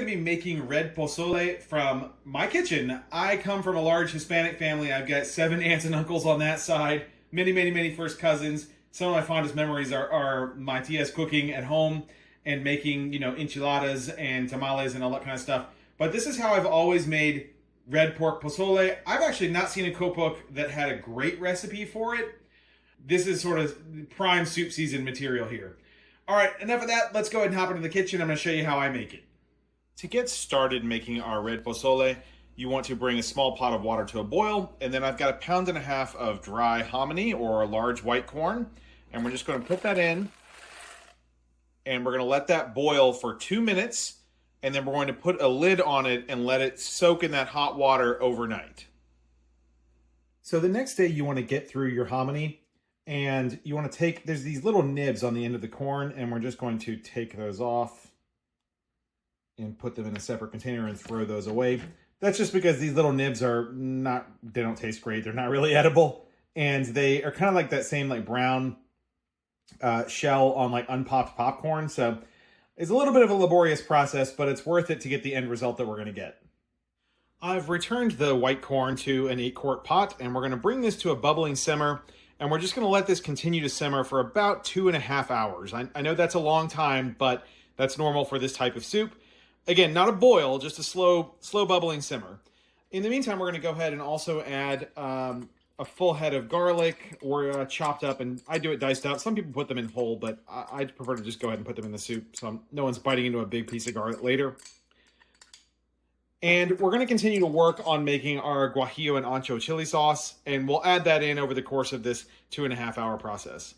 be making red pozole from my kitchen. I come from a large Hispanic family. I've got 7 aunts and uncles on that side, many first cousins. Some of my fondest memories are my tia's cooking at home and making, enchiladas and tamales and all that kind of stuff. But this is how I've always made red pork pozole. I've actually not seen a cookbook that had a great recipe for it. This is sort of prime soup season material here. All right, enough of that. Let's go ahead and hop into the kitchen. I'm going to show you how I make it. To get started making our red pozole, you want to bring a small pot of water to a boil, and then I've got 1.5 pounds of dry hominy or large white corn, and we're just going to put that in, and we're going to let that boil for 2 minutes, and then we're going to put a lid on it and let it soak in that hot water overnight. So the next day you want to get through your hominy, and you want to take, there's these little nibs on the end of the corn, and we're just going to take those off and put them in a separate container and throw those away. That's just because these little nibs are not, they don't taste great. They're not really edible. And they are kind of like that same like brown shell on like unpopped popcorn. So it's a little bit of a laborious process, but it's worth it to get the end result that we're going to get. I've returned the white corn to an 8-quart pot, and we're going to bring this to a bubbling simmer. And we're just going to let this continue to simmer for about 2.5 hours. I know that's a long time, but that's normal for this type of soup. Again, not a boil, just a slow bubbling simmer. In the meantime, we're going to go ahead and also add a full head of garlic or chopped up, and I do it diced up. Some people put them in whole, but I prefer to just go ahead and put them in the soup so no one's biting into a big piece of garlic later. And we're going to continue to work on making our Guajillo and Ancho chili sauce, and we'll add that in over the course of this 2.5-hour process.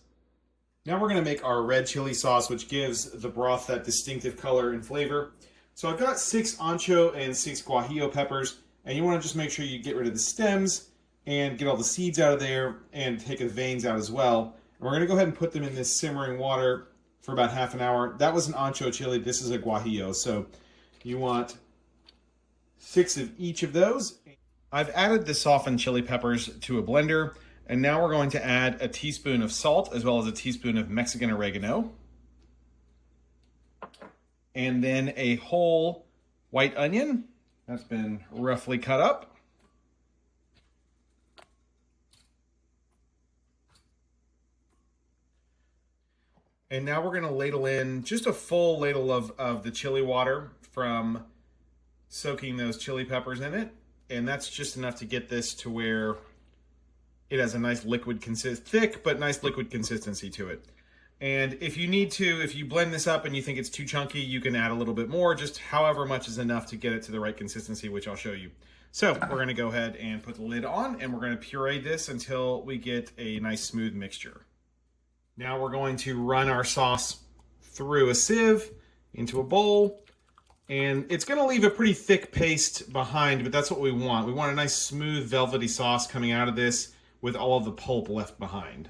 Now we're going to make our red chili sauce, which gives the broth that distinctive color and flavor. So I've got 6 ancho and 6 guajillo peppers, and you want to just make sure you get rid of the stems and get all the seeds out of there and take the veins out as well. And we're going to go ahead and put them in this simmering water for about half an hour. That was an ancho chili. This is a guajillo. So you want 6 of each of those. I've added the softened chili peppers to a blender, and now we're going to add a teaspoon of salt as well as a teaspoon of Mexican oregano. And then a whole white onion that's been roughly cut up. And now we're going to ladle in just a full ladle of the chili water from soaking those chili peppers in it. And that's just enough to get this to where it has a nice liquid thick but nice liquid consistency to it. And if you need to, if you blend this up and you think it's too chunky, you can add a little bit more, just however much is enough to get it to the right consistency, which I'll show you. So we're going to go ahead and put the lid on, and we're going to puree this until we get a nice smooth mixture. Now we're going to run our sauce through a sieve into a bowl, and it's going to leave a pretty thick paste behind, but that's what we want. We want a nice smooth velvety sauce coming out of this with all of the pulp left behind.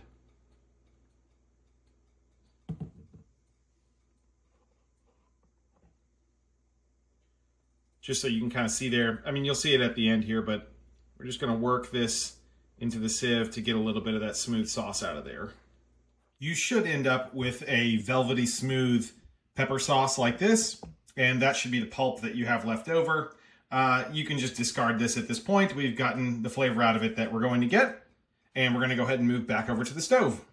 Just so you can kind of see there. I mean, you'll see it at the end here, but we're just going to work this into the sieve to get a little bit of that smooth sauce out of there. You should end up with a velvety smooth pepper sauce like this, and that should be the pulp that you have left over. You can just discard this at this point. We've gotten the flavor out of it that we're going to get, and we're going to go ahead and move back over to the stove.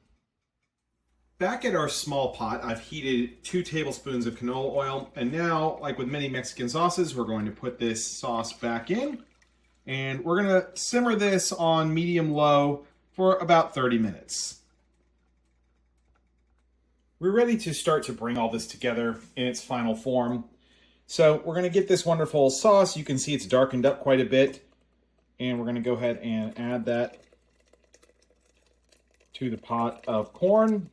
Back at our small pot, I've heated 2 tablespoons of canola oil, and now, like with many Mexican sauces, we're going to put this sauce back in, and we're going to simmer this on medium-low for about 30 minutes. We're ready to start to bring all this together in its final form. So we're going to get this wonderful sauce. You can see it's darkened up quite a bit, and we're going to go ahead and add that to the pot of corn.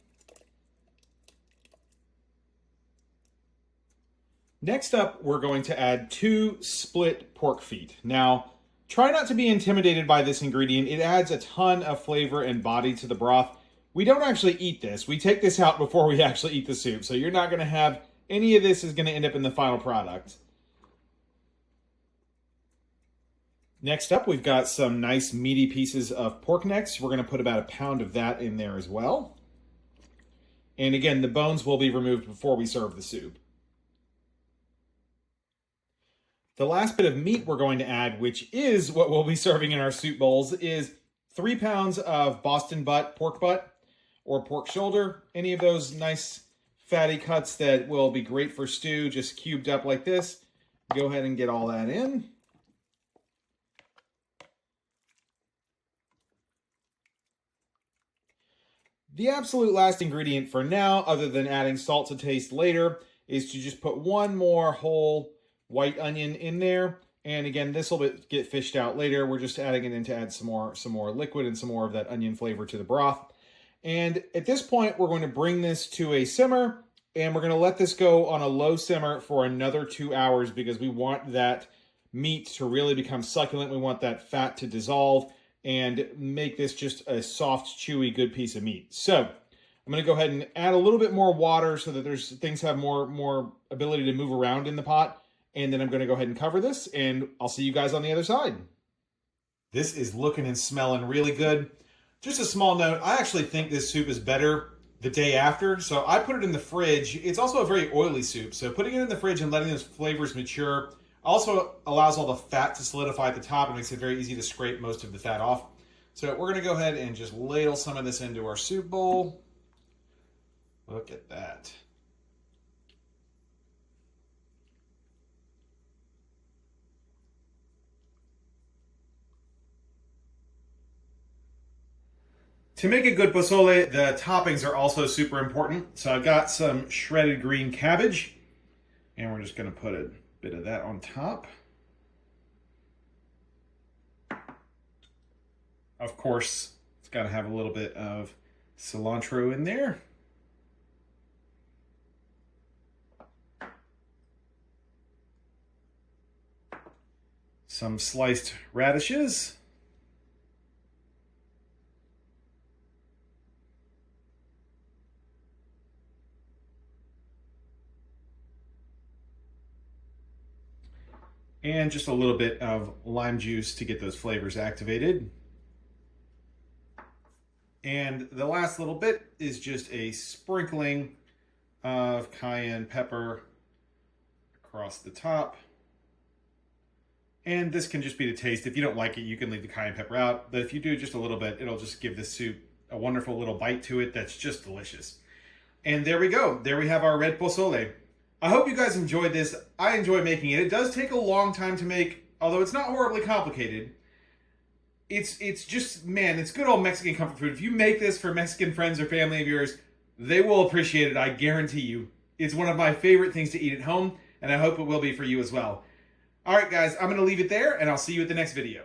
Next up, we're going to add 2 split pork feet. Now, try not to be intimidated by this ingredient. It adds a ton of flavor and body to the broth. We don't actually eat this. We take this out before we actually eat the soup. So you're not going to have any of this is going to end up in the final product. Next up, we've got some nice meaty pieces of pork necks. We're going to put about 1 pound of that in there as well. And again, the bones will be removed before we serve the soup. The last bit of meat we're going to add, which is what we'll be serving in our soup bowls, is 3 pounds of Boston pork butt, or pork shoulder. Any of those nice fatty cuts that will be great for stew, just cubed up like this. Go ahead and get all that in. The absolute last ingredient for now, other than adding salt to taste later, is to just put one more whole white onion in there. And again, this will get fished out later. We're just adding it in to add some more liquid and some more of that onion flavor to the broth. And at this point, we're going to bring this to a simmer, and we're going to let this go on a low simmer for another 2 hours because we want that meat to really become succulent. We want that fat to dissolve and make this just a soft, chewy, good piece of meat. So I'm going to go ahead and add a little bit more water so that things have more ability to move around in the pot. And then I'm going to go ahead and cover this, and I'll see you guys on the other side. This is looking and smelling really good. Just a small note, I actually think this soup is better the day after, so I put it in the fridge. It's also a very oily soup, so putting it in the fridge and letting those flavors mature also allows all the fat to solidify at the top and makes it very easy to scrape most of the fat off. So we're going to go ahead and just ladle some of this into our soup bowl. Look at that. To make a good pozole, the toppings are also super important. So I've got some shredded green cabbage, and we're just going to put a bit of that on top. Of course, it's got to have a little bit of cilantro in there. Some sliced radishes. And just a little bit of lime juice to get those flavors activated. And the last little bit is just a sprinkling of cayenne pepper across the top. And this can just be to taste. If you don't like it, you can leave the cayenne pepper out. But if you do just a little bit, it'll just give this soup a wonderful little bite to it that's just delicious. And there we go. There we have our red pozole. I hope you guys enjoyed this. I enjoy making it. It does take a long time to make, although it's not horribly complicated. It's just, man, it's good old Mexican comfort food. If you make this for Mexican friends or family of yours, they will appreciate it, I guarantee you. It's one of my favorite things to eat at home, and I hope it will be for you as well. All right, guys, I'm going to leave it there, and I'll see you at the next video.